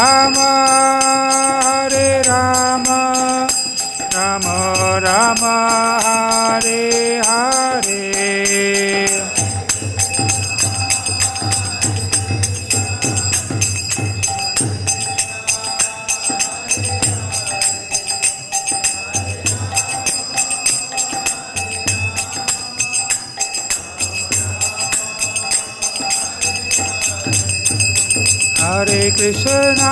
Rama Hare Rama Rama Rama Hare Hare Hare Krishna,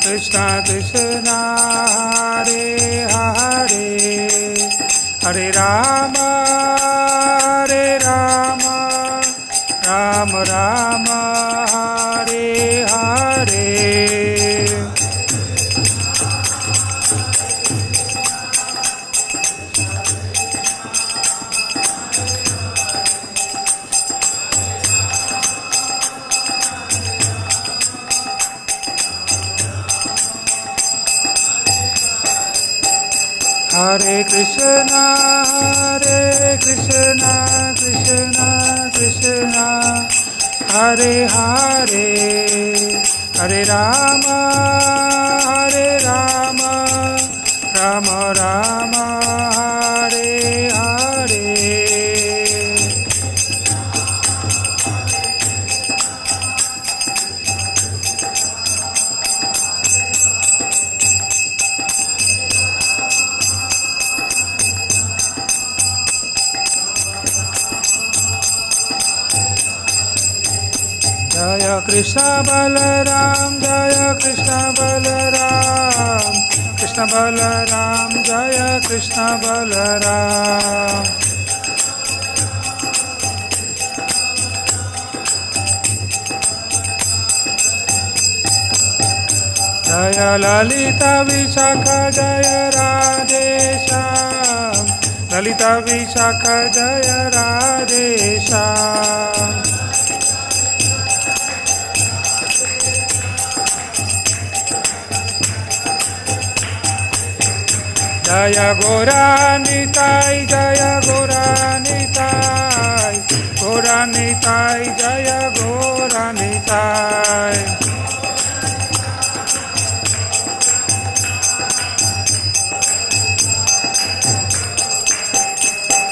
Krishna Krishna, Hare Hare, Hare Rama, Rama Rama, Hare Hare. Hare Krishna, Krishna Krishna, Hare Hare, Hare Rama, Rama Rama, Hare Hare. Jaya Krishna Balaram, Jaya Krishna Balaram, Krishna Balaram, Jaya Krishna Balaram. Jaya Lalita Vishakha, Jaya Radhesham, Lalita Vishakha, Jaya Radhesham. Jaya Goranitai, Jaya Goranitai, Goranitai, Jaya Goranitai.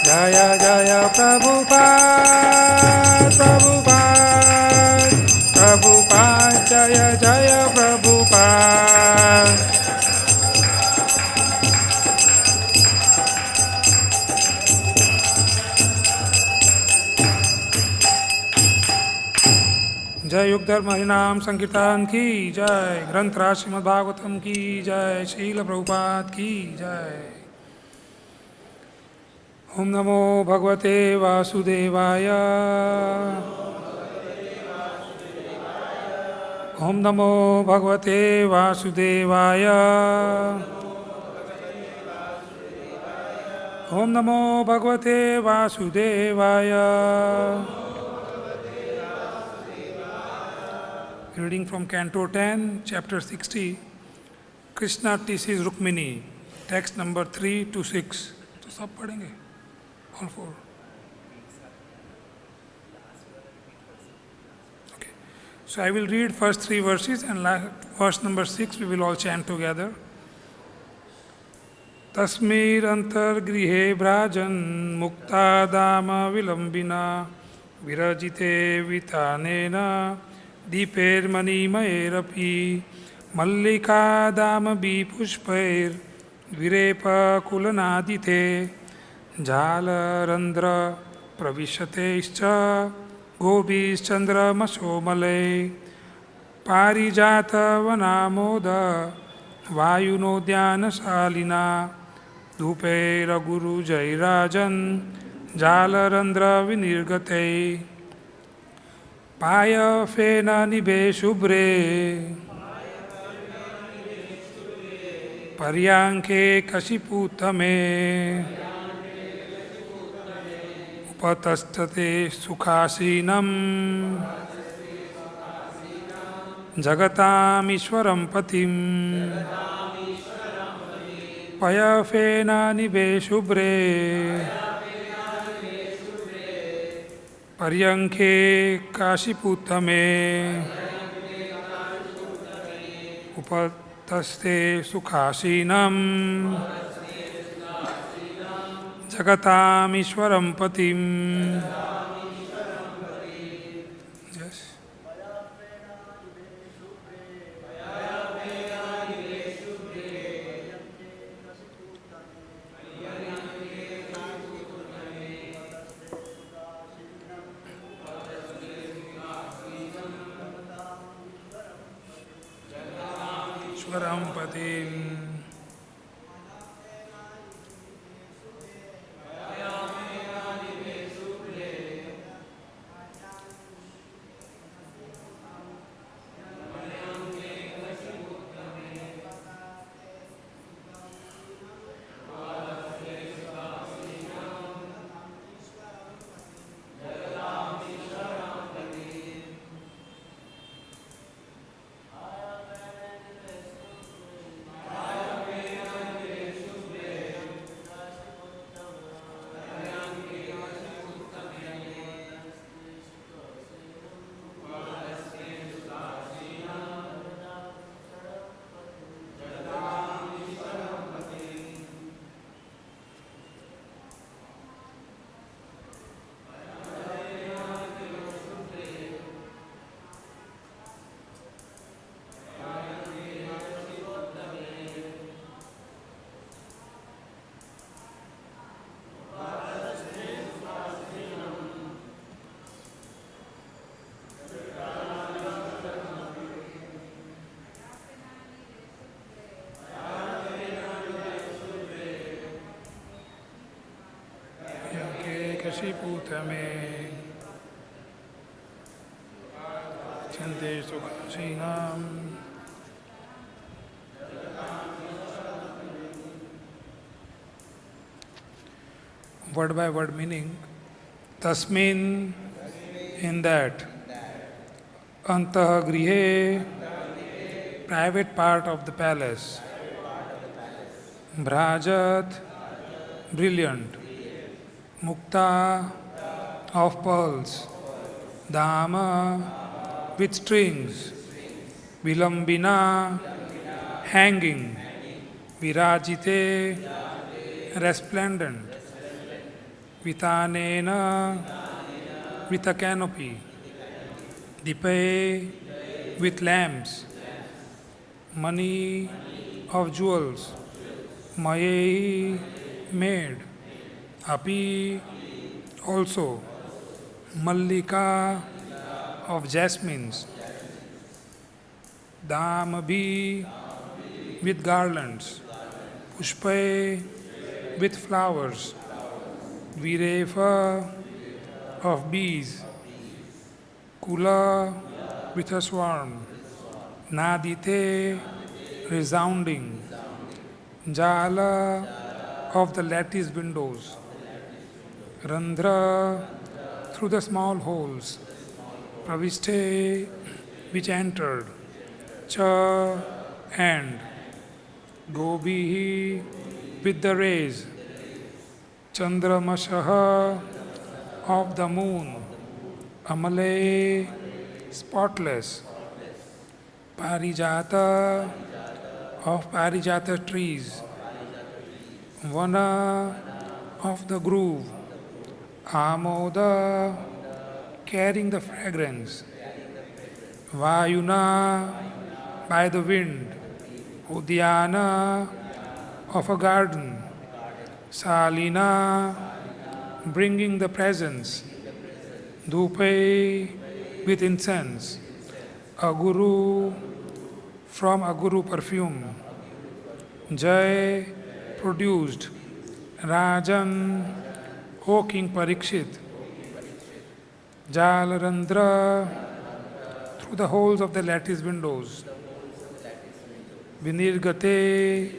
Jaya Jaya Prabhupada, Prabhupada, Prabhupada, Jaya Jaya Prabhupada. जय युग धर्म हरिनाम संकीर्तन की जय, ग्रंथ राज श्रीमद् भागवतम की जय, शील प्रभुपाद की जय। ओम नमो भगवते वासुदेवाय, ओम नमो भगवते वासुदेवाय, ओम नमो भगवते वासुदेवाय। Reading from Canto 10, Chapter 60, Krishna teaches Rukmini, text number 3 to 6. तो सब पढ़ेंगे, all four. Okay. So I will read first 3 verses and verse number 6 we will all chant together. Tasmin antar-gṛhe bhrājan muktā-dāma-vilambinā virājite vitānena dīpair maṇi-mayair mallikā-dāmabhiḥ puṣpair dvirepha-kula-nādite jāla-randhra-praviṣṭaiś gobhiś candramaso malaiḥ pārijāta-vanāmoda vāyunodyāna-śālinā dhūpair aguru-jai rājan jāla-randhra-vinirgataiḥ payaḥ-phena-nibhe śubhre paryaṅke kaśipūttame upatasthe sukhāsīnaṁ jagatām ishvaram patim payaḥ-phena-nibhe śubhre paryaṅke kaśipūttame, upatasthe sukhāsīnaṁ, jagatām ishvaram patim. Yes. Ishvaram patim. kaśipūttame, chante sukhāsīnaṁ. Word by word meaning. Tasmin, in that. Antar-gṛhe, private part of the palace. Bhrājan, brilliant. Muktā, of pearls. Dāma, with strings. Vilambinā, hanging. Virājite, resplendent. Vitānena, with a canopy. Dīpair, with lamps. Maṇi, of jewels. Mayair, made. Api, also. Mallikā, of jasmines. Dāmabhiḥ, with garlands. Puṣpair, with flowers. Dvirepha, of bees. Kula, with a swarm. Nādite, resounding. Jāla, of the lattice windows. Randhra, through the small holes. Praviṣṭaiś, which entered. Cha, and. Gobhiś, with the rays. candramaso, of the moon. Malaiḥ, spotless. Pārijāta, of pārijāta trees. Vana, of the grove. Amoda, carrying the fragrance. Vāyuna, by the wind. Udyāna, of a garden. śālinā, bringing the presents. Dhūpair, with incense. Aguru, from aguru perfume. Jai, produced. Rājan, O King Parikshit. Jāla-randhra, through the holes of the lattice windows. Vinirgataiḥ,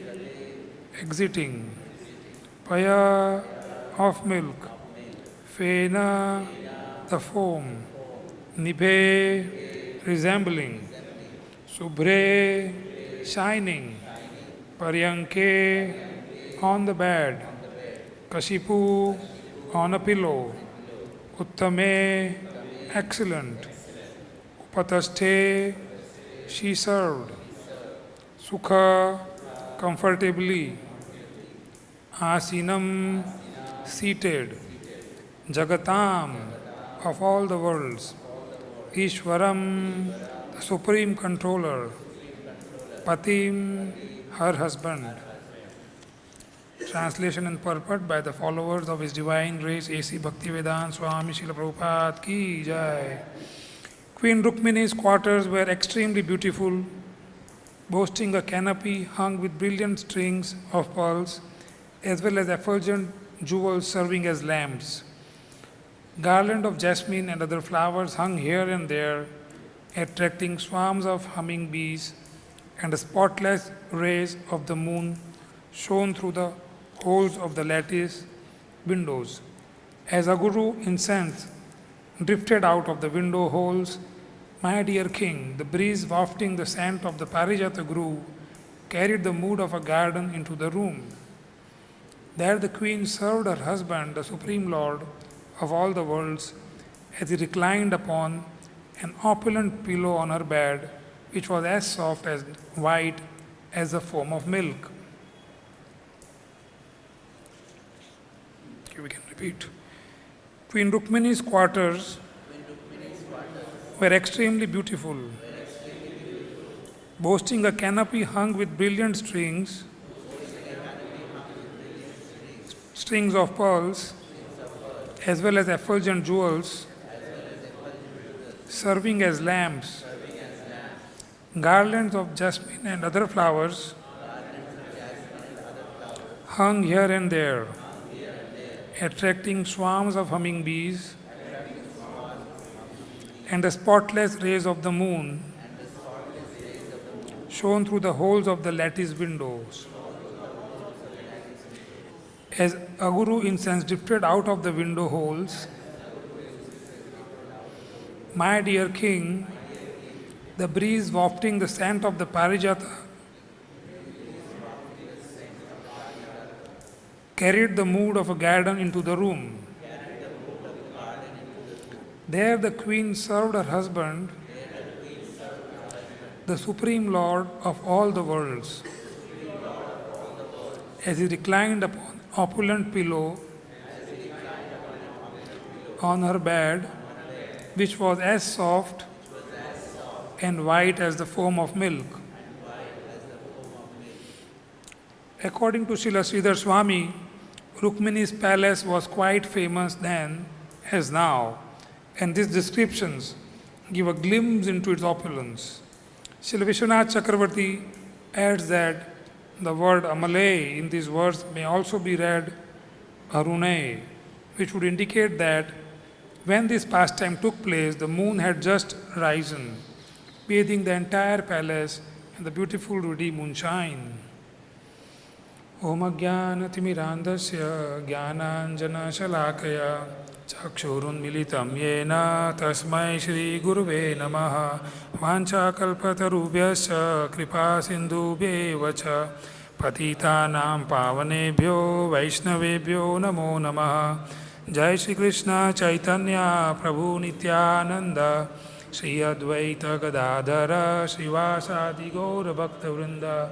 exiting. Payaḥ, of milk. Phena, the foam. Nibhe, resembling. Śubhre, shining. paryaṅke, on the bed. Kaśipūttame, on a pillow. uttame, excellent, upatasthe, she served, sukha, comfortably, asinam, seated, jagatām, of all the worlds, Ishwaram, the supreme controller, Patim, her husband. Translation and purport by the followers of His Divine Grace A.C. Bhaktivedanta Swami Srila Prabhupada ki jai. Queen Rukmini's quarters were extremely beautiful, boasting a canopy hung with brilliant strings of pearls, as well as effulgent jewels serving as lamps. Garland of jasmine and other flowers hung here and there, attracting swarms of humming bees, and the spotless rays of the moon shone through the holes of the lattice windows. As aguru incense drifted out of the window holes, my dear king, the breeze wafting the scent of the pārijāta-gṛhe carried the mood of a garden into the room. There the queen served her husband, the Supreme Lord of all the worlds, as he reclined upon an opulent pillow on her bed, which was as soft as white as the foam of milk. Okay, we can repeat. Queen Rukmini's quarters were extremely beautiful, boasting a canopy hung with brilliant strings of pearls, as well as effulgent jewels, serving as lamps. Garlands of jasmine and other flowers hung here and there, attracting swarms of humming bees, and the spotless rays of the moon shone through the holes of the lattice windows. As aguru incense drifted out of the window holes, my dear king, the breeze wafting the scent of the parijāta carried the mood of a garden into the room. There the queen served her husband, the Supreme Lord of all the worlds, as he reclined upon opulent pillow on her bed, which was as soft and white as the foam of milk. According to Srila Sridhar Swami, Rukmini's palace was quite famous then as now, and these descriptions give a glimpse into its opulence. Srila Vishwanath Chakravarti adds that the word amalai in these words may also be read arunai, which would indicate that when this pastime took place, the moon had just risen, bathing the entire palace in the beautiful ruddy moonshine. Om ajnana-timirandasya jnananjana-shalakaya chakshurunmilitam yena tasmai shri guruve namaha vanchakalpatarubhyascha kripa-sindubhyeva cha patitānaṁ pāvanebhyo vaishnavebhyo namo namaha. Jai Shri Krishna Chaitanya Prabhu Nityananda Shri Advaita Gadadhara Srivasadi Gaura Bhakta Vrinda.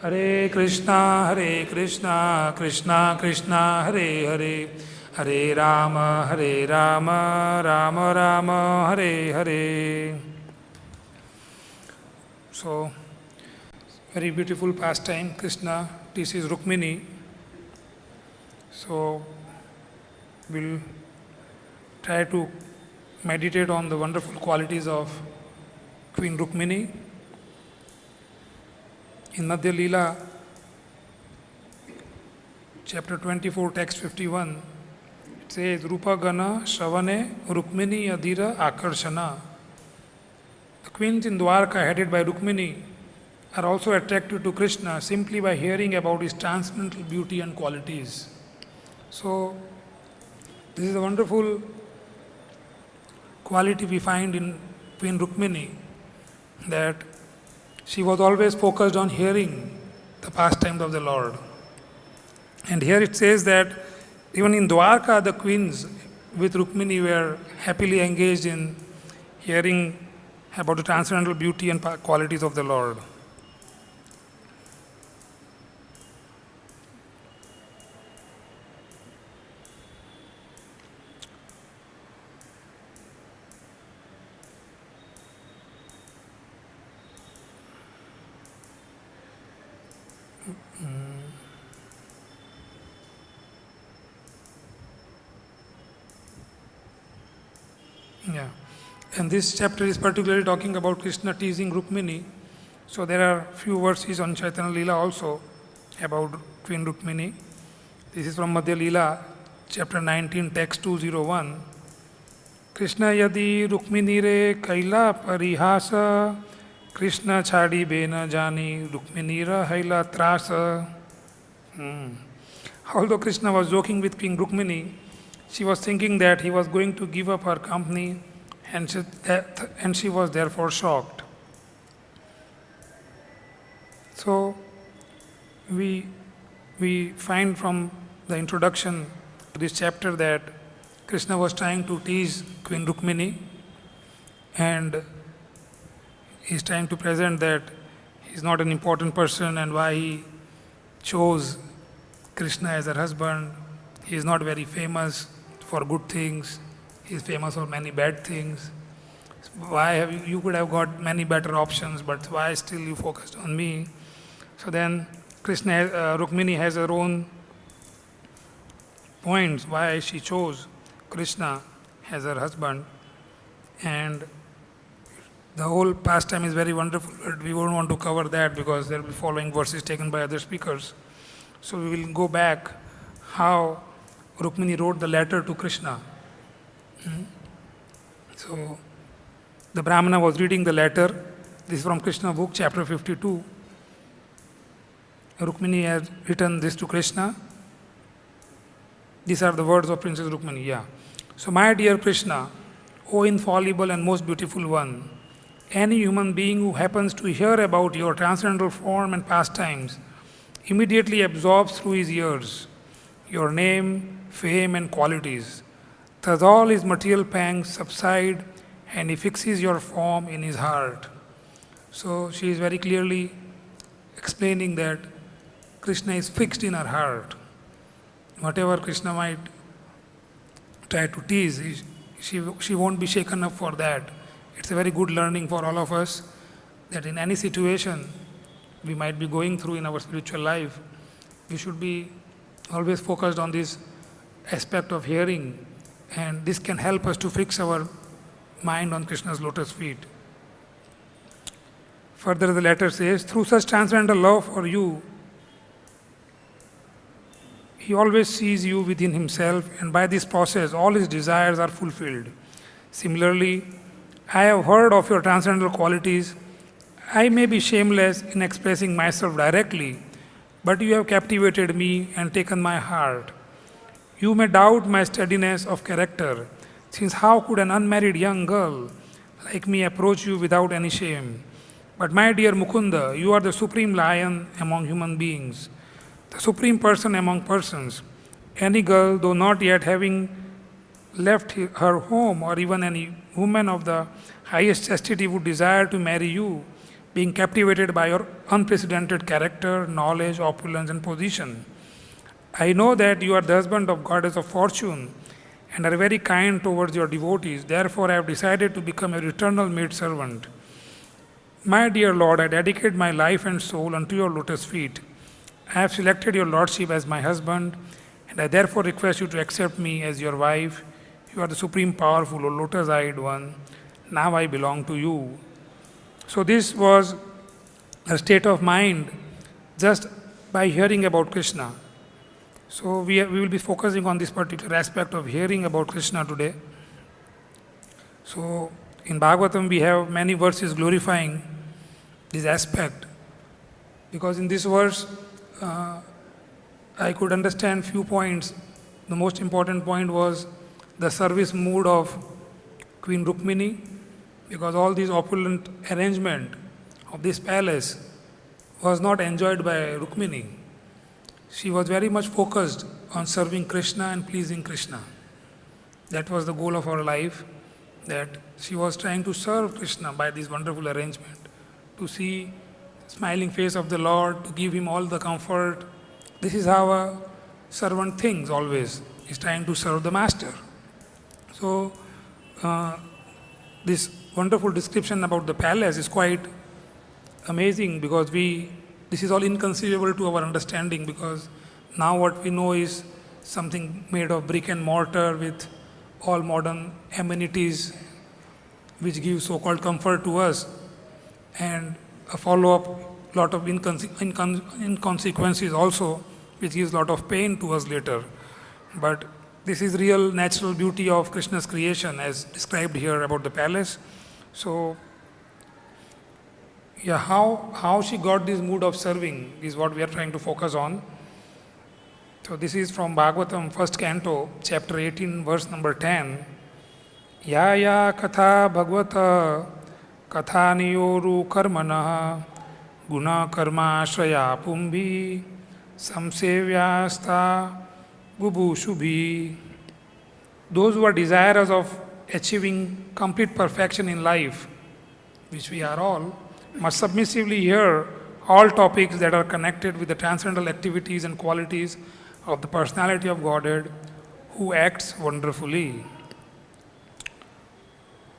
Hare Krishna Krishna Krishna Hare Hare, Hare Rama Rama Rama Hare Hare. So, very beautiful pastime, Krishna teaches Rukmini. So, we'll try to meditate on the wonderful qualities of Queen Rukmini. In Madhya Leela, chapter 24, text 51, it says, Rupa Gana Shravane Rukmini Adhira Akarshana. The queens in Dwarka, headed by Rukmini, are also attracted to Krishna simply by hearing about his transcendental beauty and qualities. So, this is a wonderful quality we find in Queen Rukmini, that she was always focused on hearing the pastimes of the Lord. And here it says that even in Dwarka, the queens with Rukmini were happily engaged in hearing about the transcendental beauty and qualities of the Lord. Yeah. And this chapter is particularly talking about Krishna teasing Rukmini. So there are few verses on Chaitanya Leela also about Queen Rukmini. This is from Madhya Leela, chapter 19, text 201. Krishna yadi Rukmini re kaila parihasa, Krishna chadi bena jani Rukmini ra haila trasa. Although Krishna was joking with Queen Rukmini, she was thinking that he was going to give up her company, and she was therefore shocked. So we find from the introduction to this chapter that Krishna was trying to tease Queen Rukmini, and he is trying to present that he is not an important person and why he chose Krishna as her husband. He is not very famous for good things. He is famous for many bad things. Why you could have got many better options, but why still you focused on me? So then Rukmini has her own points why she chose Krishna as her husband, and the whole pastime is very wonderful, but we won't want to cover that because there will be following verses taken by other speakers. So we will go back how Rukmini wrote the letter to Krishna. So the Brahmana was reading the letter. This is from Krishna book, chapter 52. Rukmini has written this to Krishna. These are the words of Princess Rukmini. Yeah. So, my dear Krishna, O infallible and most beautiful one, any human being who happens to hear about your transcendental form and pastimes immediately absorbs through his ears your name, fame, and qualities. Thus all his material pangs subside and he fixes your form in his heart. So she is very clearly explaining that Krishna is fixed in her heart. Whatever Krishna might try to tease, she won't be shaken up for that. It's a very good learning for all of us that in any situation we might be going through in our spiritual life, we should be always focused on this aspect of hearing, and this can help us to fix our mind on Krishna's lotus feet. Further, the letter says, through such transcendental love for you, he always sees you within himself, and by this process all his desires are fulfilled. Similarly, I have heard of your transcendental qualities. I may be shameless in expressing myself directly, but you have captivated me and taken my heart. You may doubt my steadiness of character, since how could an unmarried young girl like me approach you without any shame? But my dear Mukunda, you are the supreme lion among human beings, the supreme person among persons. Any girl, though not yet having left her home, or even any woman of the highest chastity would desire to marry you, being captivated by your unprecedented character, knowledge, opulence, and position. I know that you are the husband of goddess of fortune and are very kind towards your devotees. Therefore, I have decided to become your eternal maidservant. My dear Lord, I dedicate my life and soul unto your lotus feet. I have selected your lordship as my husband, and I therefore request you to accept me as your wife. You are the supreme powerful, O lotus-eyed one. Now I belong to you. So this was a state of mind just by hearing about Krishna. So we will be focusing on this particular aspect of hearing about Krishna today. So in Bhagavatam we have many verses glorifying this aspect, because in this verse I could understand few points. The most important point was the service mood of Queen Rukmini, because all this opulent arrangement of this palace was not enjoyed by Rukmini. She was very much focused on serving Krishna and pleasing Krishna. That was the goal of her life, that she was trying to serve Krishna by this wonderful arrangement, to see smiling face of the Lord, to give him all the comfort. This is how a servant thinks always, is trying to serve the master. So this wonderful description about the palace is quite amazing, because this is all inconceivable to our understanding, because now what we know is something made of brick and mortar with all modern amenities which give so-called comfort to us, and a follow-up lot of inconsequences also, which gives a lot of pain to us later. But this is real natural beauty of Krishna's creation as described here about the palace. So, yeah, how she got this mood of serving is what we are trying to focus on. So this is from Bhagavatam, first canto, chapter 18, verse number 10. Ya ya katha bhagavata kathaniyoru karmanah guna karma ashraya pumbhi samsevyasta bubhushubhi. Those who are desirous of achieving complete perfection in life, which we are all, must submissively hear all topics that are connected with the transcendental activities and qualities of the personality of Godhead, who acts wonderfully.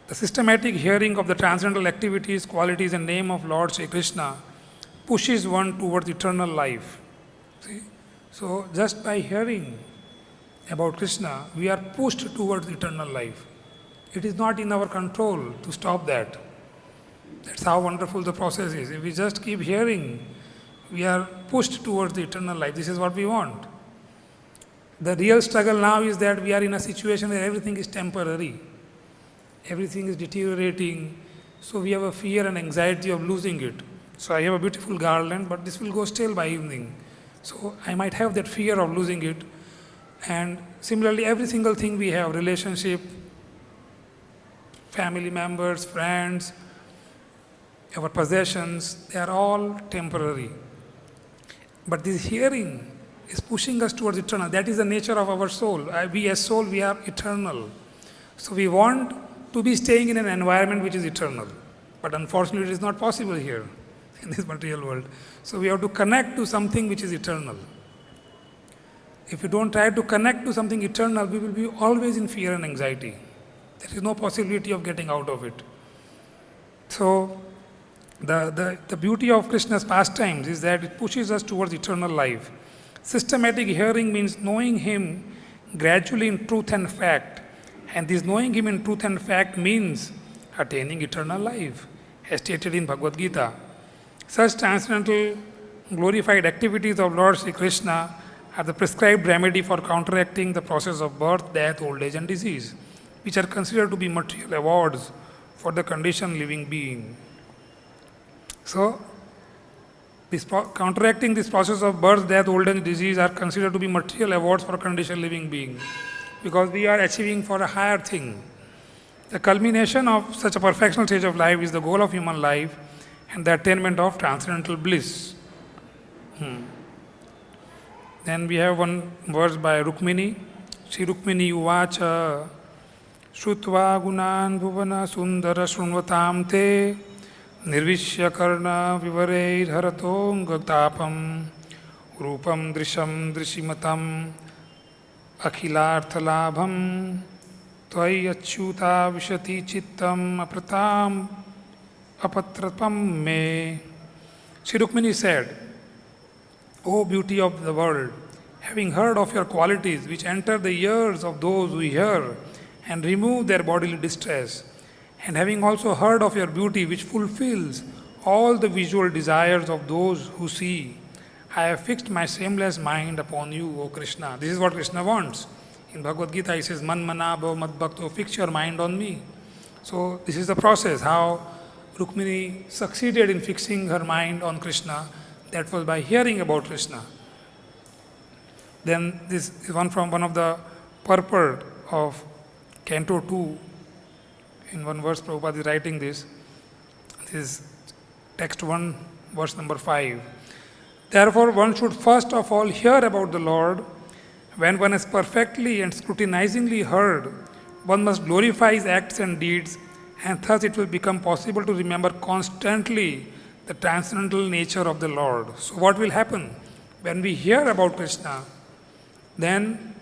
The systematic hearing of the transcendental activities, qualities, and name of Lord Sri Krishna pushes one towards eternal life. See? So, just by hearing about Krishna, we are pushed towards eternal life. It is not in our control to stop that. That's how wonderful the process is. If we just keep hearing, we are pushed towards the eternal life. This is what we want. The real struggle now is that we are in a situation where everything is temporary. Everything is deteriorating. So we have a fear and anxiety of losing it. So I have a beautiful garland, but this will go stale by evening. So I might have that fear of losing it. And similarly, every single thing we have, relationship, family members, friends, our possessions, they are all temporary. But this hearing is pushing us towards eternal. That is the nature of our soul. We as soul, we are eternal. So we want to be staying in an environment which is eternal. But unfortunately, it is not possible here in this material world. So we have to connect to something which is eternal. If we don't try to connect to something eternal, we will be always in fear and anxiety. There is no possibility of getting out of it. So the beauty of Krishna's pastimes is that it pushes us towards eternal life. Systematic hearing means knowing him gradually in truth and fact. And this knowing him in truth and fact means attaining eternal life, as stated in Bhagavad Gita. Such transcendental glorified activities of Lord Sri Krishna are the prescribed remedy for counteracting the process of birth, death, old age and disease, which are considered to be material awards for the conditioned living being. So, counteracting this process of birth, death, old age, disease are considered to be material awards for a conditioned living being, because we are achieving for a higher thing. The culmination of such a perfectional stage of life is the goal of human life and the attainment of transcendental bliss. Then we have one verse by Rukmini. Shri Rukmini uvacha Shrutva gunan bhuvana sundara shrunvatam te nirvishya karna vivareir harato gatapam rupam drisham drishimatam akhilarthalabham tvai achyuta vishati chittam apratam apatrapam me. Shri Rukmini said, O beauty of the world, having heard of your qualities which enter the ears of those who hear and remove their bodily distress, and having also heard of your beauty which fulfills all the visual desires of those who see, I have fixed my shameless mind upon you, O Krishna. This is what Krishna wants. In Bhagavad Gita, he says, Man mana bhav mad bhakto, fix your mind on me. So this is the process, how Rukmini succeeded in fixing her mind on Krishna. That was by hearing about Krishna. Then this is one from one of the purport of Canto 2. In one verse, Prabhupada is writing this. This is text 1, verse number 5. Therefore, one should first of all hear about the Lord. When one has perfectly and scrutinizingly heard, one must glorify his acts and deeds, and thus it will become possible to remember constantly the transcendental nature of the Lord. So what will happen? When we hear about Krishna, then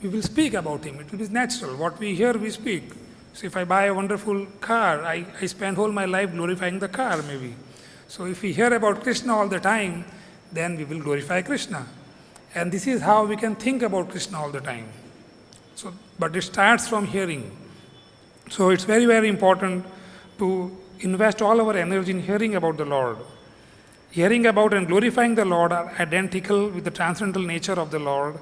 we will speak about him. It will be natural. What we hear, we speak. So if I buy a wonderful car, I spend whole my life glorifying the car maybe. So if we hear about Krishna all the time, then we will glorify Krishna. And this is how we can think about Krishna all the time. So, but it starts from hearing. So it's very, very important to invest all our energy in hearing about the Lord. Hearing about and glorifying the Lord are identical with the transcendental nature of the Lord,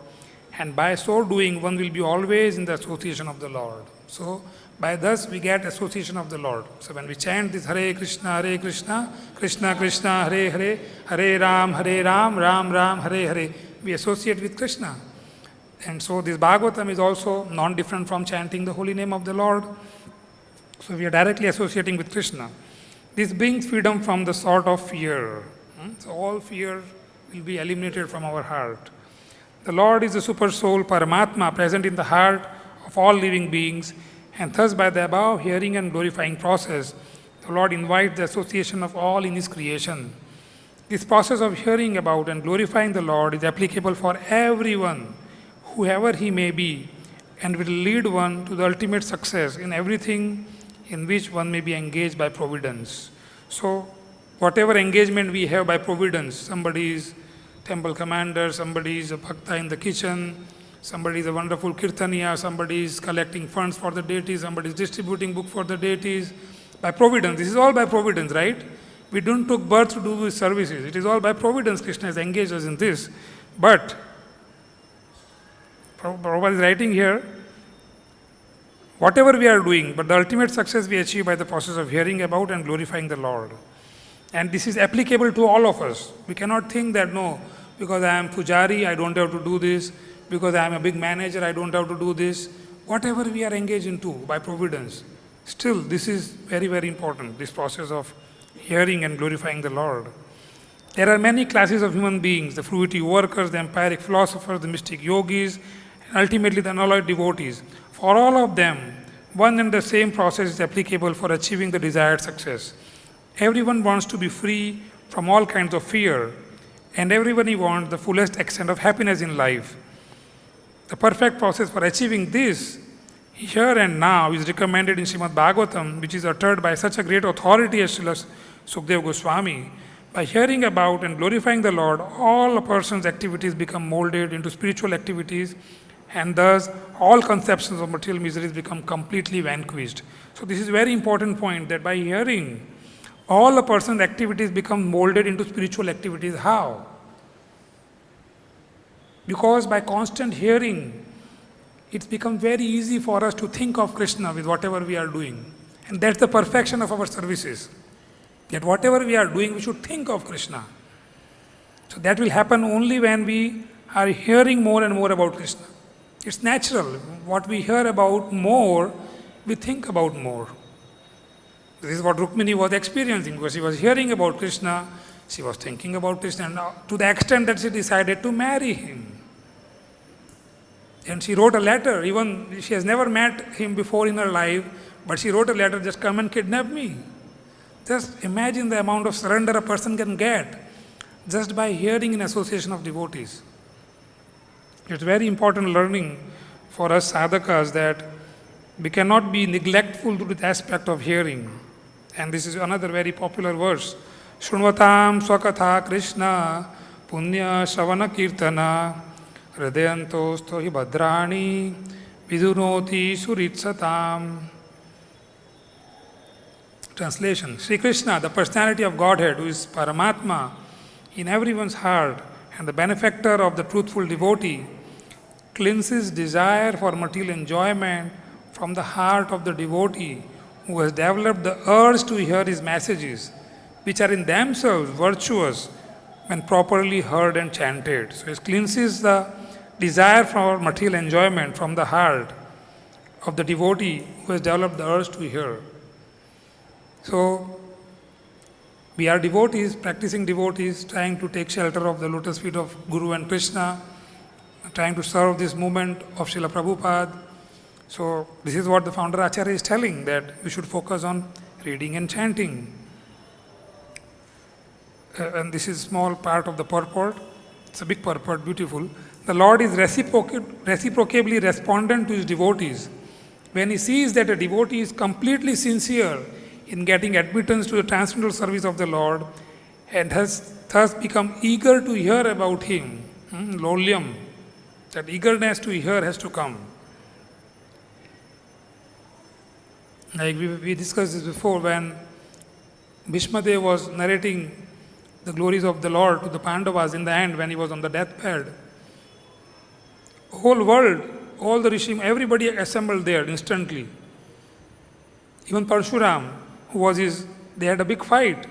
and by so doing, one will be always in the association of the Lord. So, by thus we get association of the Lord. So when we chant this Hare Krishna, Krishna Krishna, Hare Hare, Hare Ram, Ram Ram, Hare Hare, we associate with Krishna. And so this Bhagavatam is also non-different from chanting the holy name of the Lord. So we are directly associating with Krishna. This brings freedom from the sort of fear. So all fear will be eliminated from our heart. The Lord is the super soul, Paramatma, present in the heart of all living beings, and thus by the above hearing and glorifying process, the Lord invites the association of all in His creation. This process of hearing about and glorifying the Lord is applicable for everyone, whoever he may be, and will lead one to the ultimate success in everything in which one may be engaged by providence. So, whatever engagement we have by providence, somebody is temple commander, somebody is a bhakta in the kitchen, somebody is a wonderful kirtaniya, somebody is collecting funds for the deities, somebody is distributing book for the deities. By providence, this is all by providence, right? We don't took birth to do these services. It is all by providence Krishna has engaged us in this. But, Prabhupada is writing here, whatever we are doing, but the ultimate success we achieve by the process of hearing about and glorifying the Lord. And this is applicable to all of us. We cannot think that, no, because I am pujari, I don't have to do this. Because I am a big manager, I don't have to do this. Whatever we are engaged into by providence, still this is very, very important, this process of hearing and glorifying the Lord. There are many classes of human beings, the fruity workers, the empiric philosophers, the mystic yogis, and ultimately the unalloyed devotees. For all of them, one and the same process is applicable for achieving the desired success. Everyone wants to be free from all kinds of fear, and everybody wants the fullest extent of happiness in life. The perfect process for achieving this, here and now, is recommended in Srimad Bhagavatam, which is uttered by such a great authority as Srila Sukadeva Goswami. By hearing about and glorifying the Lord, all a person's activities become molded into spiritual activities, and thus all conceptions of material miseries become completely vanquished. So this is a very important point, that by hearing, all a person's activities become molded into spiritual activities. How? Because by constant hearing, it's become very easy for us to think of Krishna with whatever we are doing. And that's the perfection of our services. That whatever we are doing, we should think of Krishna. So that will happen only when we are hearing more and more about Krishna. It's natural. What we hear about more, we think about more. This is what Rukmini was experiencing, because she was hearing about Krishna, she was thinking about Krishna, and to the extent that she decided to marry him. And she wrote a letter, even she has never met him before in her life, but she wrote a letter, just come and kidnap me. Just imagine the amount of surrender a person can get just by hearing in association of devotees. It's very important learning for us sadhakas that we cannot be neglectful to the aspect of hearing. And this is another very popular verse. Shrunvatam swakatha Krishna punya shavana kirtana hridayantosto hi bhadrani vidunoti suritsatam. Translation. Sri Krishna, the personality of Godhead, who is Paramatma in everyone's heart and the benefactor of the truthful devotee, cleanses desire for material enjoyment from the heart of the devotee who has developed the urge to hear his messages, which are in themselves virtuous when properly heard and chanted. So it cleanses the desire for material enjoyment from the heart of the devotee who has developed the urge to hear. So we are devotees, practicing devotees, trying to take shelter of the lotus feet of Guru and Krishna, trying to serve this movement of Srila Prabhupada. So this is what the founder Acharya is telling, that we should focus on reading and chanting. And this is small part of the purport. It's a big purport, beautiful. The Lord is reciprocably respondent to his devotees. When he sees that a devotee is completely sincere in getting admittance to the transcendental service of the Lord and has thus become eager to hear about him, lolyam, that eagerness to hear has to come. Like we discussed this before, when Bhishmadev was narrating the glories of the Lord to the Pandavas in the end when he was on the deathbed. Whole world, all the Rishim, everybody assembled there instantly. Even Parshuram, who was they had a big fight,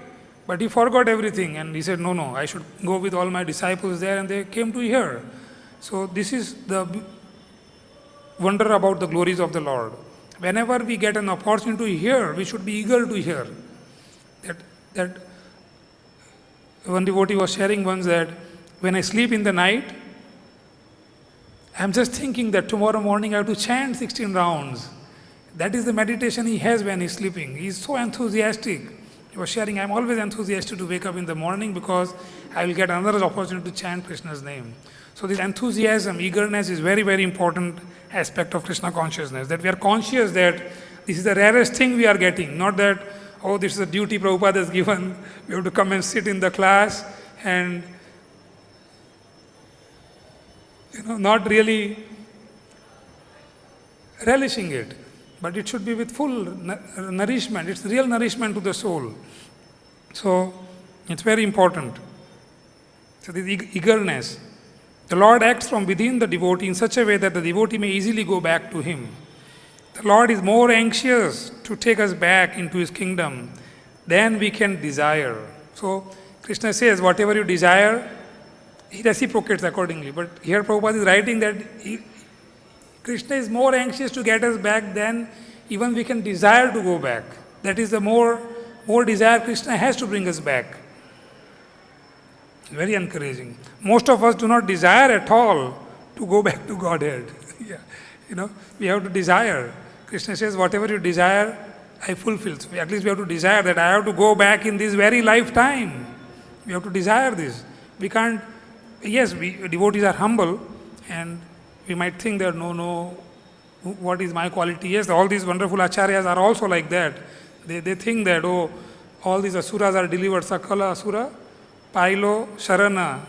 but he forgot everything and he said, no, I should go with all my disciples there, and they came to hear. So this is the wonder about the glories of the Lord. Whenever we get an opportunity to hear, we should be eager to hear. That one devotee was sharing once that when I sleep in the night, I'm just thinking that tomorrow morning I have to chant 16 rounds. That is the meditation he has when he's sleeping. He's so enthusiastic. He was sharing, I'm always enthusiastic to wake up in the morning because I will get another opportunity to chant Krishna's name. So this enthusiasm, eagerness is very, very important aspect of Krishna consciousness. That we are conscious that this is the rarest thing we are getting. Not that, oh, this is a duty Prabhupada has given. We have to come and sit in the class and not really relishing it. But it should be with full nourishment. It's real nourishment to the soul. So it's very important. So this eagerness. The Lord acts from within the devotee in such a way that the devotee may easily go back to him. The Lord is more anxious to take us back into his kingdom than we can desire. So Krishna says, whatever you desire, he reciprocates accordingly. But here Prabhupada is writing that Krishna is more anxious to get us back than even we can desire to go back. That is the more desire Krishna has to bring us back. Very encouraging. Most of us do not desire at all to go back to Godhead. We have to desire. Krishna says, whatever you desire, I fulfill. So at least we have to desire that I have to go back in this very lifetime. We have to desire this. We can't, yes, devotees are humble, and we might think that, no, what is my quality? Yes, all these wonderful acharyas are also like that. They think that, all these asuras are delivered, sakala asura, pailo, sharana.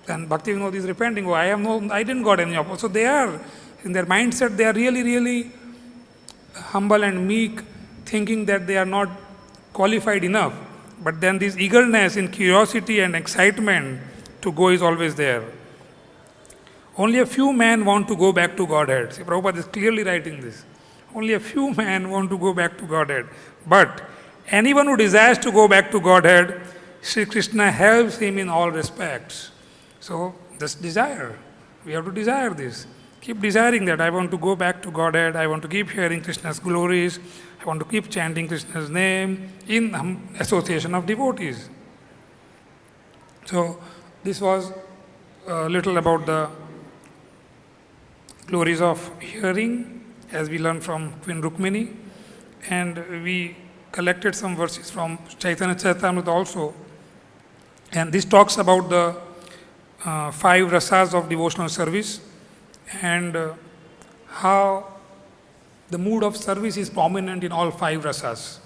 And Bhakti Vinod is repenting, I didn't got any opportunity. So they are, in their mindset, they are really, really humble and meek, thinking that they are not qualified enough. But then this eagerness in curiosity and excitement to go is always there. Only a few men want to go back to Godhead. See, Prabhupada is clearly writing this. Only a few men want to go back to Godhead. But anyone who desires to go back to Godhead, Sri Krishna helps him in all respects. So, this desire. We have to desire this. Keep desiring that I want to go back to Godhead, I want to keep hearing Krishna's glories, I want to keep chanting Krishna's name in association of devotees. So, this was a little about the glories of hearing, as we learned from Queen Rukmini, and we collected some verses from Chaitanya Charitamrita also. And this talks about the 5 rasas of devotional service and how the mood of service is prominent in all 5 rasas.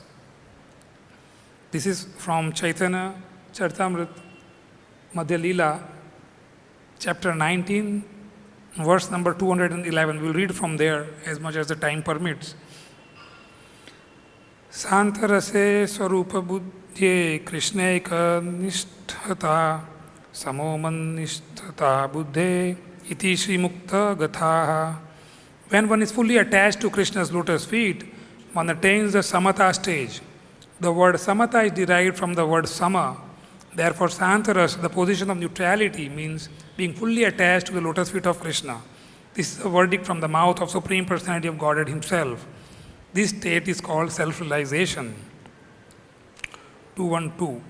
This is from Chaitanya Charitamrita Madhya Leela, chapter 19, verse number 211. We'll read from there as much as the time permits. Santarase swarupa buddhye krishnaika nisthata samoman nisthata buddhe iti shri muktā-dāma-vilambinā. When one is fully attached to Krishna's lotus feet, one attains the samatā stage. The word samatā is derived from the word sama. Therefore, santaras, the position of neutrality, means being fully attached to the lotus feet of Krishna. This is a verdict from the mouth of Supreme Personality of Godhead Himself. This state is called self-realization. 212.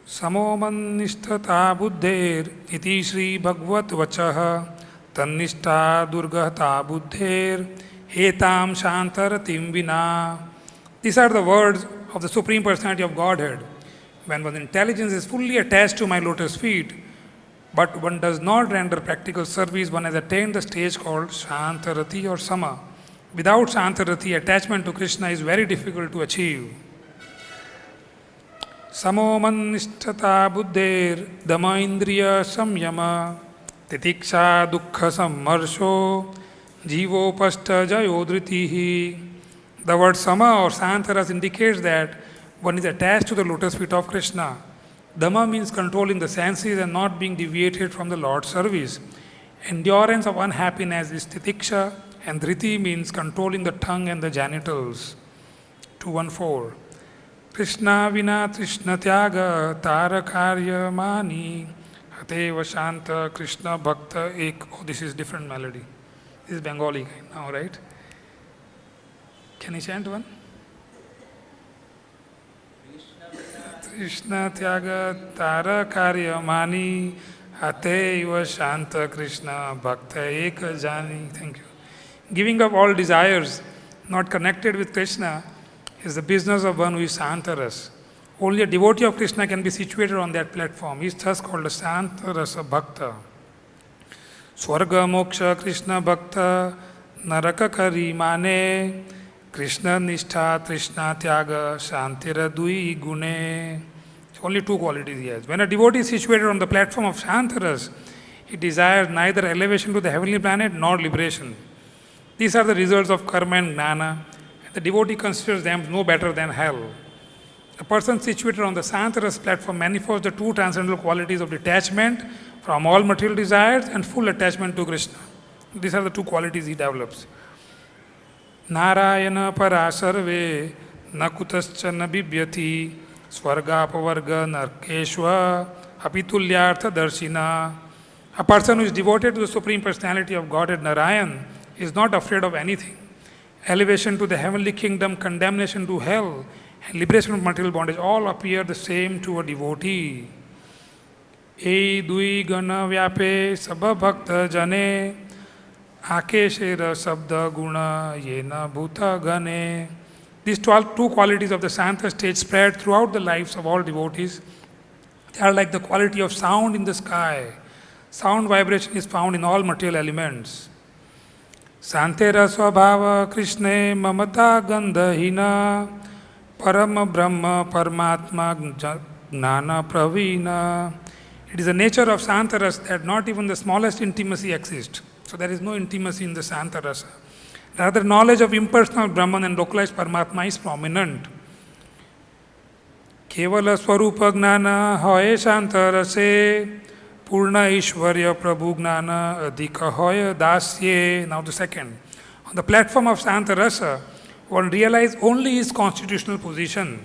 Samoman-nisthata buddher iti Sri Bhagavad Vachah tannishta durgahata buddher etam shantaratim vina. These are the words of the Supreme Personality of Godhead. When one's intelligence is fully attached to my lotus feet, but one does not render practical service, one has attained the stage called Shantarati or Sama. Without Shantarati, attachment to Krishna is very difficult to achieve. Samomannisthata buddher dama-indriya samyama titiksha dukkha sammarsho jivopasta jayodritihi. The word Sama or Santaras indicates that one is attached to the lotus feet of Krishna. Dhamma means controlling the senses and not being deviated from the Lord's service. Endurance of unhappiness is titiksha, and dhriti means controlling the tongue and the genitals. 214. Krishna vina Krishna tyaga tara karya mani hateva shanta Krishna bhakta ek. Oh, this is different melody. This is Bengali now, right? Can you chant one? Krishna tyaga tara karya mani hateva shanta Krishna bhakta ek jani. Thank you. Giving up all desires, not connected with Krishna, is the business of one who is Santaras. Only a devotee of Krishna can be situated on that platform. He is thus called a Santarasa Bhakta. Swarga Moksha Krishna Bhakta Naraka Kari Mane Krishna Nishtha Krishna Tyaga Shantira Dui Gune. Only two qualities he has. When a devotee is situated on the platform of Shantaras, he desires neither elevation to the heavenly planet nor liberation. These are the results of karma and gnana. The devotee considers them no better than hell. A person situated on the Santaras platform manifests the two transcendental qualities of detachment from all material desires and full attachment to Krishna. These are the two qualities he develops. Narayana parasarve nakutascha nabibhyati swargapavarga narkeshva apitulyartha darshina. A person who is devoted to the Supreme Personality of Godhead Narayan is not afraid of anything. Elevation to the heavenly kingdom, condemnation to hell, and liberation from material bondage all appear the same to a devotee. E dui gana vyape sabha bhakta jane akeshera sabda guna yena bhuta gane. These two qualities of the Santa stage spread throughout the lives of all devotees. They are like the quality of sound in the sky. Sound vibration is found in all material elements. Santera svabhava Krishne mamata gandhahina parama brahma paramatma gnana pravina. It is the nature of Santaras that not even the smallest intimacy exists. So there is no intimacy in the Santarasa. Rather, knowledge of impersonal Brahman and localized Paramatma is prominent. Kevala swarupa gnana hoye Santarase Purna Ishvarya Prabhu Gnana Adhika Hoya Dasye. Now the second. On the platform of Santarasa, one realizes only his constitutional position.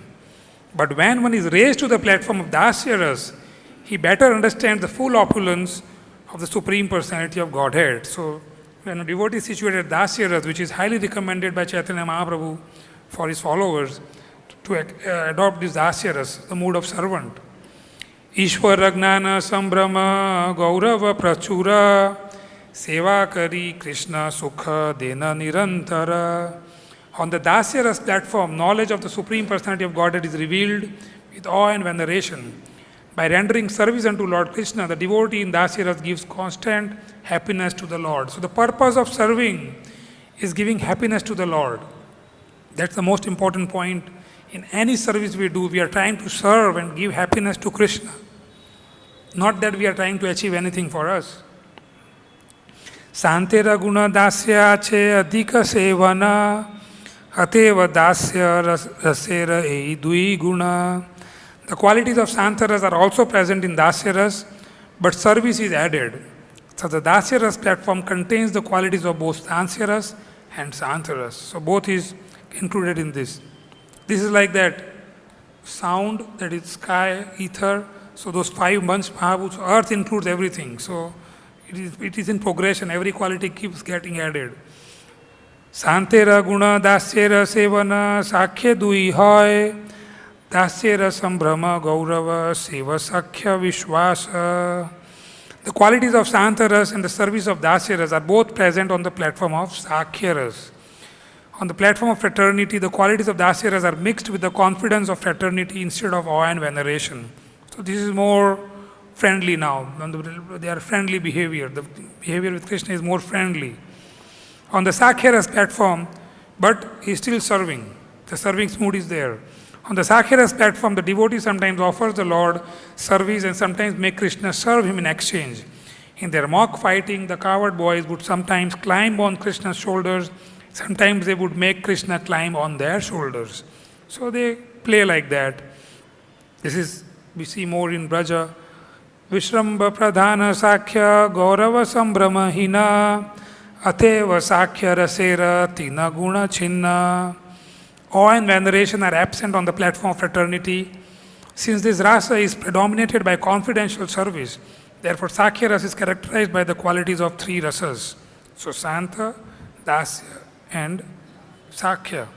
But when one is raised to the platform of Dasyaras, he better understands the full opulence of the Supreme Personality of Godhead. So, when a devotee is situated at Dasyaras, which is highly recommended by Chaitanya Mahaprabhu for his followers to adopt this Dasyaras, the mood of servant. Ishvara Gnana Sambrama Gaurava Prachura Seva Kari Krishna Sukha Dena Nirantara. On the Dasyaras platform, knowledge of the Supreme Personality of Godhead is revealed with awe and veneration. By rendering service unto Lord Krishna, the devotee in Dasyaras gives constant happiness to the Lord. So the purpose of serving is giving happiness to the Lord. That's the most important point. In any service we do, we are trying to serve and give happiness to Krishna. Not that we are trying to achieve anything for us. Santera guna dasya che adhika sevana ateva dasya rasera ei dui guna. The qualities of Santaras are also present in Dasyaras, but service is added. So the Dasyaras platform contains the qualities of both Sansaras and Santaras. So both is included in this. This is like that sound, that is sky, ether. So those 5 months, Mahabhuts, earth includes everything. So it is in progression. Every quality keeps getting added. Santera guna dasyera sevana sakhya dui hoy. Dasyera sambrama gaurava seva sakhya vishwasa. The qualities of Santaras and the service of Dasyaras are both present on the platform of Sakhyaras. On the platform of fraternity, the qualities of dasya are mixed with the confidence of fraternity instead of awe and veneration. So this is more friendly now. They are friendly behavior. The behavior with Krishna is more friendly. On the Sakhya platform, but he is still serving. The serving mood is there. On the Sakhya platform, the devotee sometimes offers the Lord service and sometimes make Krishna serve him in exchange. In their mock fighting, the coward boys would sometimes climb on Krishna's shoulders. Sometimes they would make Krishna climb on their shoulders. So they play like that. This is, we see more in Braja. Vishramba pradhana sakhya gaurava sambramahina ateva sakhya rasera tina guna chinna. Awe and veneration are absent on the platform of fraternity. Since this rasa is predominated by confidential service, therefore Sakhya rasa is characterized by the qualities of three rasas. So Santa, Dasya and Sakhya.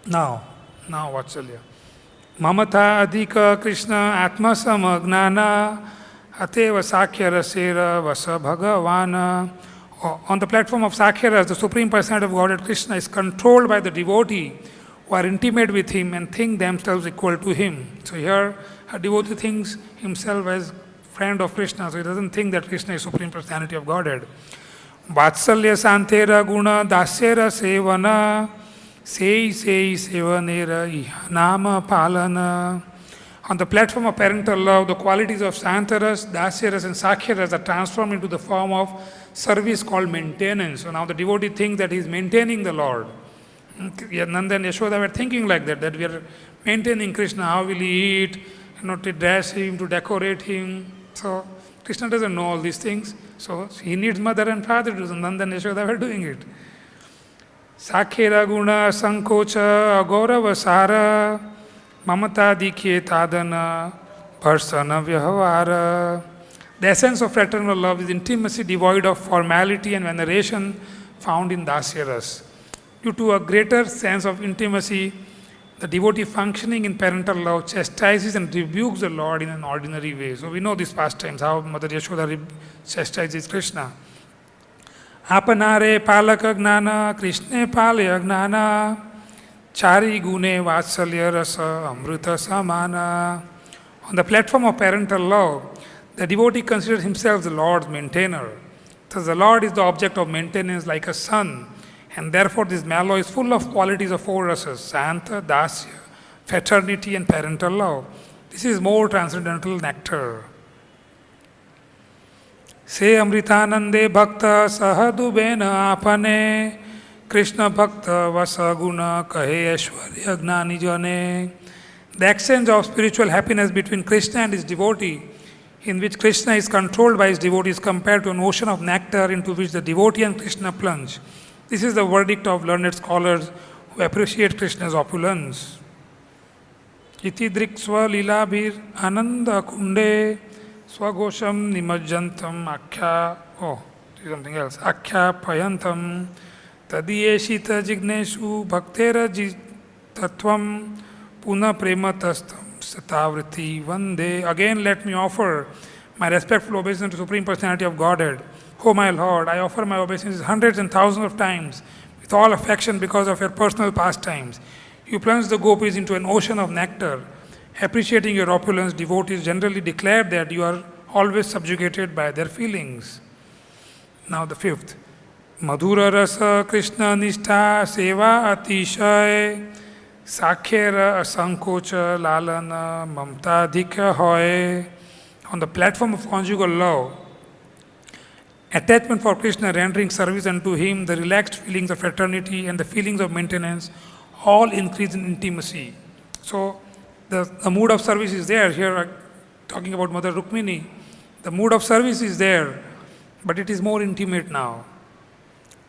Now Vatsalya. Mamata adhika Krishna atma samagnana ateva Sakhya rasera vasa bhagavana. On the platform of Sakhya rasa, the Supreme Personality of Godhead Krishna is controlled by the devotee who are intimate with him and think themselves equal to him. So here a devotee thinks himself as friend of Krishna, so he doesn't think that Krishna is Supreme Personality of Godhead. Vatsalya santera guna dasyera sevana sei sevanera ihanama palana. On the platform of parental love, the qualities of Santaras, Dasyaras and Sakhyaras are transformed into the form of service called maintenance. So now the devotee thinks that he is maintaining the Lord. Nanda and Yashoda were thinking like that we are maintaining Krishna. How will he eat? To dress him, to decorate him. So Krishna doesn't know all these things. So he needs mother and father to do. Nanda and Yashoda were doing it. Sakhera guna sankocha agorava sara mamata dikhe tadana bharsana vyavara. The essence of fraternal love is intimacy devoid of formality and veneration found in Dasyaras. Due to a greater sense of intimacy, the devotee functioning in parental love chastises and rebukes the Lord in an ordinary way. So we know these pastimes, how Mother Yashoda chastises Krishna. Apanare palaka gnana, Krishne palaya gnana, chari gune vatsalya rasa amrita samana. On the platform of parental love, the devotee considers himself the Lord's maintainer. Thus the Lord is the object of maintenance like a son, and therefore this mallow is full of qualities of four rasas, Santa, Dasya, fraternity and parental love. This is more transcendental nectar. Se amritanande bhakta sahadubena apane Krishna bhakta vasaguna kahe aishwarya gnani jane. The exchange of spiritual happiness between Krishna and his devotee, in which Krishna is controlled by his devotee, is compared to an ocean of nectar into which the devotee and Krishna plunge. This is the verdict of learned scholars who appreciate Krishna's opulence. Iti driksva lilabhir ananda kunde swagosham nimajjantam akhya, something else, akhya payantam tadiyeshita jigneshu bhaktera tatvam puna prematastam satavriti vande. Again let me offer my respectful obeisance to Supreme Personality of Godhead. O my Lord, I offer my obeisances hundreds and thousands of times with all affection because of your personal pastimes. You plunge the gopis into an ocean of nectar. Appreciating your opulence, devotees generally declare that you are always subjugated by their feelings. Now the fifth. Madhura rasa Krishna nishtha seva atishay sakhera asankocha lalana muktā-dāma-vilambinā hoy. On the platform of conjugal love, attachment for Krishna, rendering service unto him, the relaxed feelings of fraternity and the feelings of maintenance all increase in intimacy. So the mood of service is there. Here talking about Mother Rukmini, the mood of service is there, but it is more intimate now.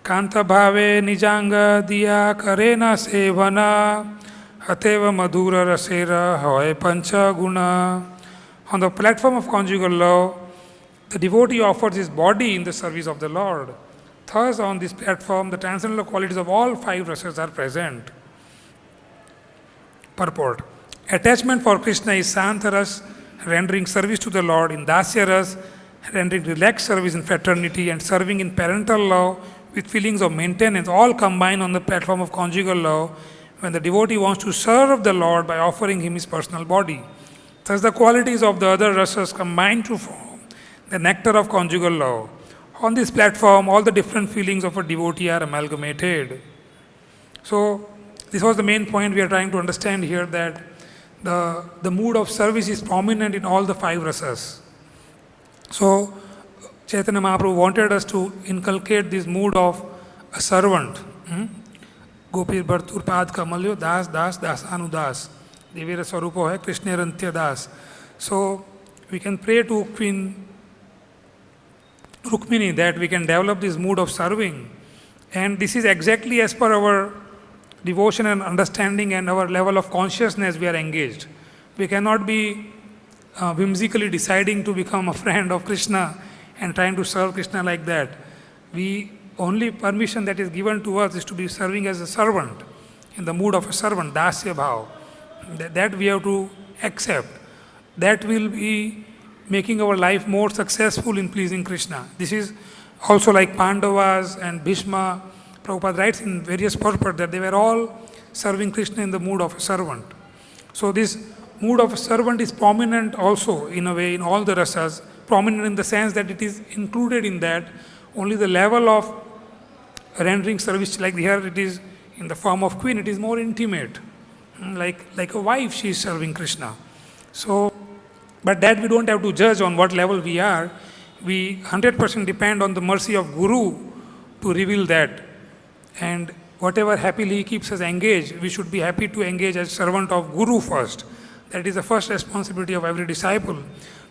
Kanta bhave nijanga diya karena sevana ateva madhura rasera hoy pancha guna. On the platform of conjugal love, the devotee offers his body in the service of the Lord. Thus, on this platform, the transcendental qualities of all five rasas are present. Purport. Attachment for Krishna is Santaras, rendering service to the Lord; in Dasyaras, rendering relaxed service in fraternity; and serving in parental love with feelings of maintenance, all combine on the platform of conjugal love when the devotee wants to serve the Lord by offering him his personal body. Thus the qualities of the other rasas combine to form the nectar of conjugal love. On this platform, all the different feelings of a devotee are amalgamated. So, this was the main point we are trying to understand here, that the mood of service is prominent in all the 5 rasas. So, Chaitanya Mahaprabhu wanted us to inculcate this mood of a servant. Gopir Bhartur Pad Kamalyo Das Das Dasanudas. Devera Swarupo hai Krishna Rantya Das. So, we can pray to Queen Rukmini that we can develop this mood of serving. And this is exactly as per our devotion and understanding and our level of consciousness we are engaged. We cannot be whimsically deciding to become a friend of Krishna and trying to serve Krishna like that. Only permission that is given to us is to be serving as a servant, in the mood of a servant, dasya bhav. That we have to accept. That will be making our life more successful in pleasing Krishna. This is also like Pandavas and Bhishma. Prabhupada writes in various purports that they were all serving Krishna in the mood of a servant. So this mood of a servant is prominent also in a way in all the rasas, prominent in the sense that it is included in that. Only the level of rendering service, like here it is in the form of queen, it is more intimate. Like a wife, she is serving Krishna. So, but that we don't have to judge on what level we are. We 100% depend on the mercy of Guru to reveal that. And whatever happily he keeps us engaged, we should be happy to engage as servant of Guru first. That is the first responsibility of every disciple,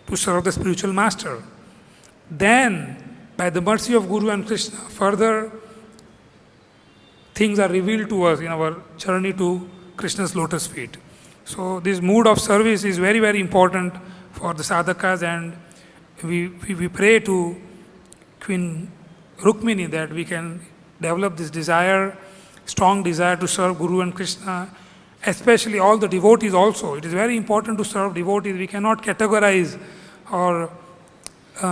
to serve the spiritual master. Then, by the mercy of Guru and Krishna, further things are revealed to us in our journey to Krishna's lotus feet. So this mood of service is very, very important for the sadhakas, and we pray to Queen Rukmini that we can develop this desire, strong desire to serve Guru and Krishna, especially all the devotees also. It is very important to serve devotees. We cannot categorize or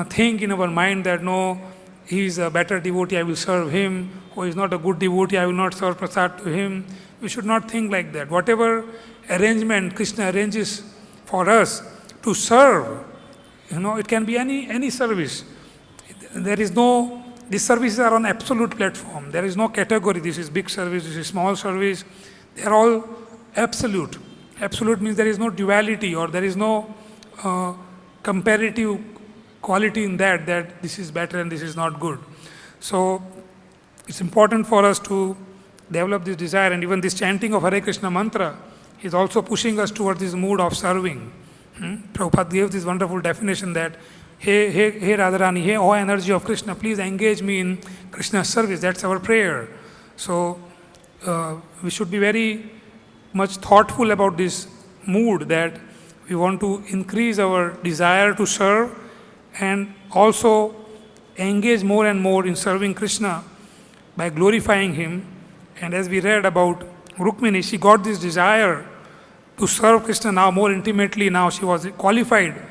think in our mind that no, he is a better devotee, I will serve him, who is not a good devotee, I will not serve prasad to him. We should not think like that. Whatever arrangement Krishna arranges for us to serve, it can be any service. There is no, these services are on absolute platform. There is no category, this is big service, this is small service. They are all absolute. Absolute means there is no duality or there is no comparative quality in that this is better and this is not good. So it's important for us to develop this desire, and even this chanting of Hare Krishna mantra is also pushing us towards this mood of serving. Prabhupada gave this wonderful definition that, hey Radharani, hey, oh energy of Krishna, please engage me in Krishna's service. That's our prayer. So we should be very much thoughtful about this mood, that we want to increase our desire to serve and also engage more and more in serving Krishna by glorifying him. And as we read about Rukmini, she got this desire to serve Krishna now more intimately. Now she was qualified,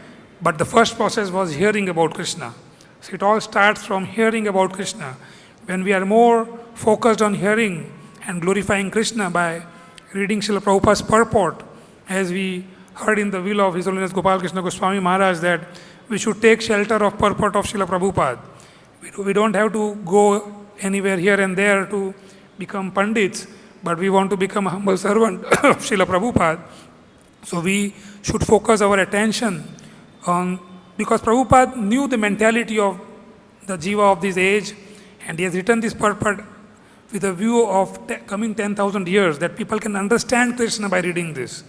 but the first process was hearing about Krishna. So it all starts from hearing about Krishna. When we are more focused on hearing and glorifying Krishna by reading Srila Prabhupada's purport, as we heard in the will of His Holiness Gopal Krishna Goswami Maharaj, that we should take shelter of purport of Srila Prabhupada. We don't have to go anywhere here and there to become pandits, but we want to become a humble servant of Srila Prabhupada. So we should focus our attention on, because Prabhupada knew the mentality of the jiva of this age, and he has written this purport with a view of coming 10,000 years, that people can understand Krishna by reading this.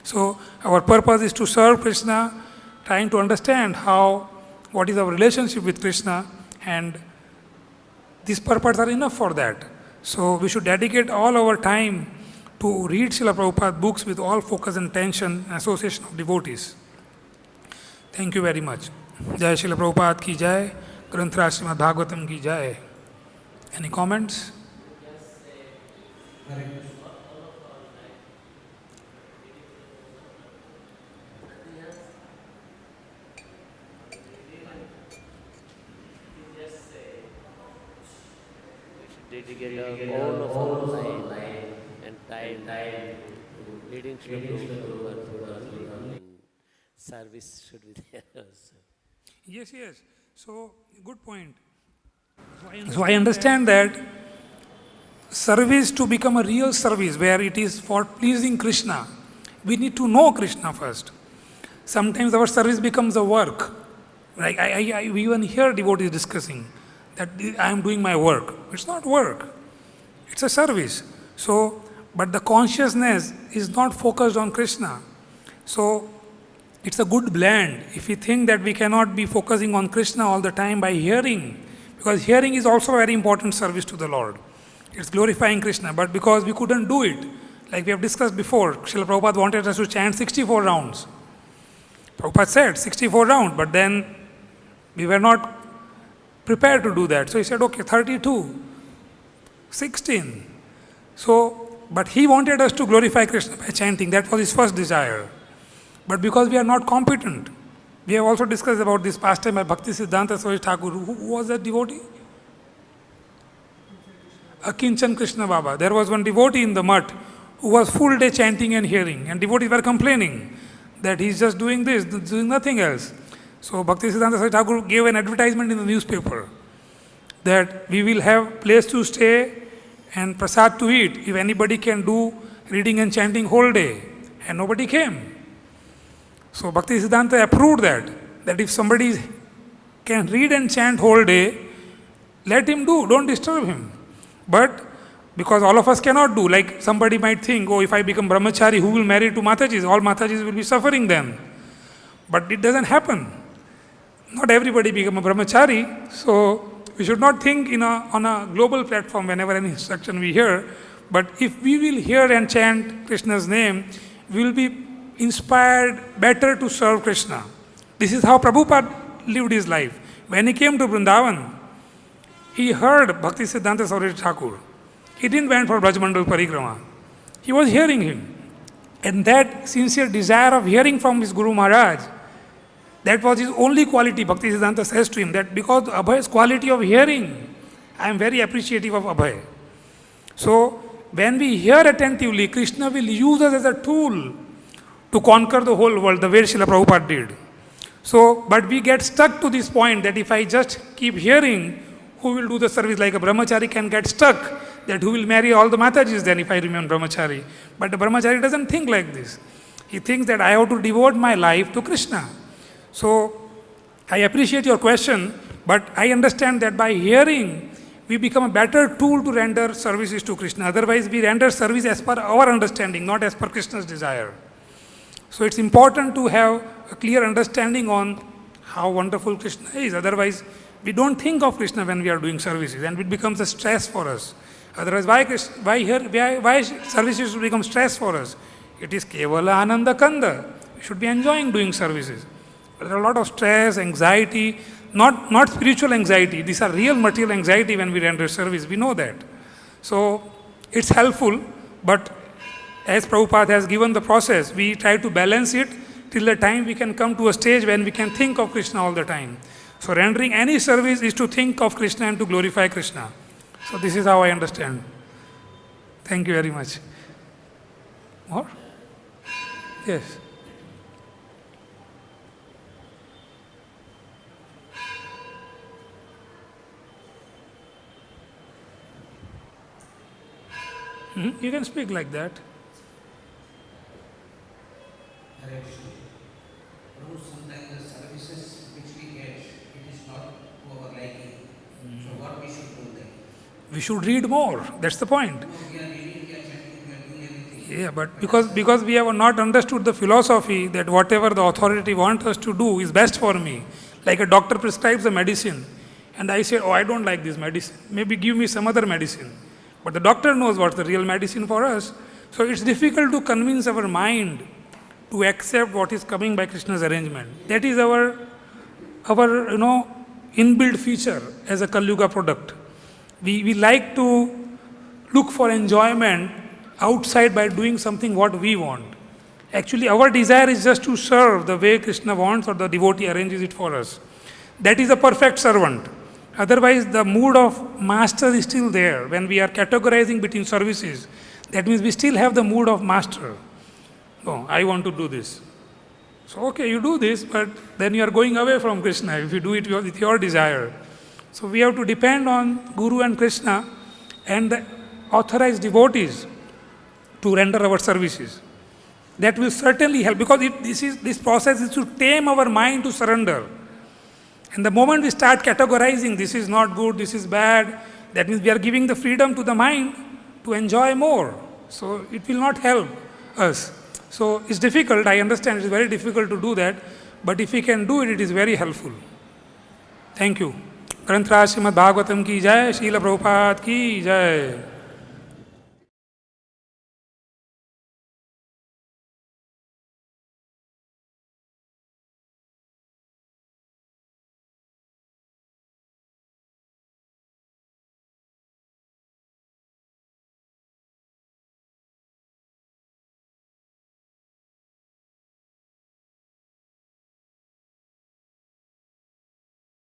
So our purpose is to serve Krishna, trying to understand what is our relationship with Krishna, and these purports are enough for that. So we should dedicate all our time to read Srila Prabhupada books with all focus and attention and association of devotees. Thank you very much. Jai Srila Prabhupada ki jai, Granthra Srimad Bhagavatam ki jai. Any comments? dedicate all of our life and time to leading Srila and service should be there also. Yes, yes. So, good point. So I understand that service, to become a real service where it is for pleasing Krishna, we need to know Krishna first. Sometimes our service becomes a work. Like we even hear devotees discussing that I am doing my work. It's not work. It's a service. So, but the consciousness is not focused on Krishna. So, it's a good blend. If we think that we cannot be focusing on Krishna all the time by hearing, because hearing is also a very important service to the Lord. It's glorifying Krishna, but because we couldn't do it, like we have discussed before, Srila Prabhupada wanted us to chant 64 rounds. Prabhupada said 64 rounds, but then we were not prepared to do that. So he said, okay, 32, 16. So, but he wanted us to glorify Krishna by chanting. That was his first desire. But because we are not competent, we have also discussed about this pastime by Bhakti Siddhanta Saraswati Thakur. Who was that devotee? Akinchan Krishna Baba. There was one devotee in the mutt who was full day chanting and hearing. And devotees were complaining that he's just doing this, doing nothing else. So Bhakti Siddhanta Saraswati Thakur gave an advertisement in the newspaper that we will have place to stay and prasad to eat if anybody can do reading and chanting whole day. And nobody came. So Bhakti Siddhanta approved that if somebody can read and chant whole day, let him do, don't disturb him. But because all of us cannot do, like somebody might think, oh, if I become brahmachari, who will marry to Matajis? All Matajis will be suffering then. But it doesn't happen. Not everybody become a brahmachari, so we should not think on a global platform whenever any instruction we hear. But if we will hear and chant Krishna's name, we will be inspired better to serve Krishna. This is how Prabhupada lived his life. When he came to Vrindavan, he heard Bhakti Siddhanta Saraswati Thakur. He didn't went for Brajmandal Parikrama. He was hearing him. And that sincere desire of hearing from his Guru Maharaj, that was his only quality. Bhakti Siddhanta says to him that because Abhay's quality of hearing, I am very appreciative of Abhay. So, when we hear attentively, Krishna will use us as a tool to conquer the whole world, the way Srila Prabhupada did. So, but we get stuck to this point that if I just keep hearing, who will do the service? Like a brahmachari can get stuck, that who will marry all the Matajis then if I remain brahmachari. But the brahmachari doesn't think like this. He thinks that I have to devote my life to Krishna. So, I appreciate your question, but I understand that by hearing, we become a better tool to render services to Krishna. Otherwise, we render service as per our understanding, not as per Krishna's desire. So it's important to have a clear understanding on how wonderful Krishna is. Otherwise, we don't think of Krishna when we are doing services, and it becomes a stress for us. Otherwise, why services should become stress for us? It is kevala ananda kanda. We should be enjoying doing services. But there are a lot of stress, anxiety, not spiritual anxiety. These are real material anxiety when we render service. We know that. So it's helpful, but as Prabhupada has given the process, we try to balance it till the time we can come to a stage when we can think of Krishna all the time. So rendering any service is to think of Krishna and to glorify Krishna. So this is how I understand. Thank you very much. More? Yes. You can speak like that. Sometimes the services which we get, it is not to our liking. So what we should do then? We should read more. That's the point. No, we are reading, we are chanting, we are doing everything. Yeah, but because we have not understood the philosophy that whatever the authority wants us to do is best for me. Like a doctor prescribes a medicine, and I say, oh, I don't like this medicine. Maybe give me some other medicine. But the doctor knows what's the real medicine for us. So it's difficult to convince our mind to accept what is coming by Krishna's arrangement. That is our inbuilt feature as a Kali Yuga product. We like to look for enjoyment outside by doing something what we want. Actually, our desire is just to serve the way Krishna wants or the devotee arranges it for us. That is a perfect servant. Otherwise, the mood of master is still there. When we are categorizing between services, that means we still have the mood of master. No, I want to do this. So, okay, you do this, but then you are going away from Krishna if you do it with your desire. So, we have to depend on Guru and Krishna and the authorized devotees to render our services. That will certainly help, because this process is to tame our mind to surrender. And the moment we start categorizing, this is not good, this is bad, that means we are giving the freedom to the mind to enjoy more. So it will not help us. So it's difficult, I understand it's very difficult to do that, but if we can do it, it is very helpful. Thank you. ग्रंथराज Shrimad Bhagavatam की जय, श्रील प्रभुपाद की जय.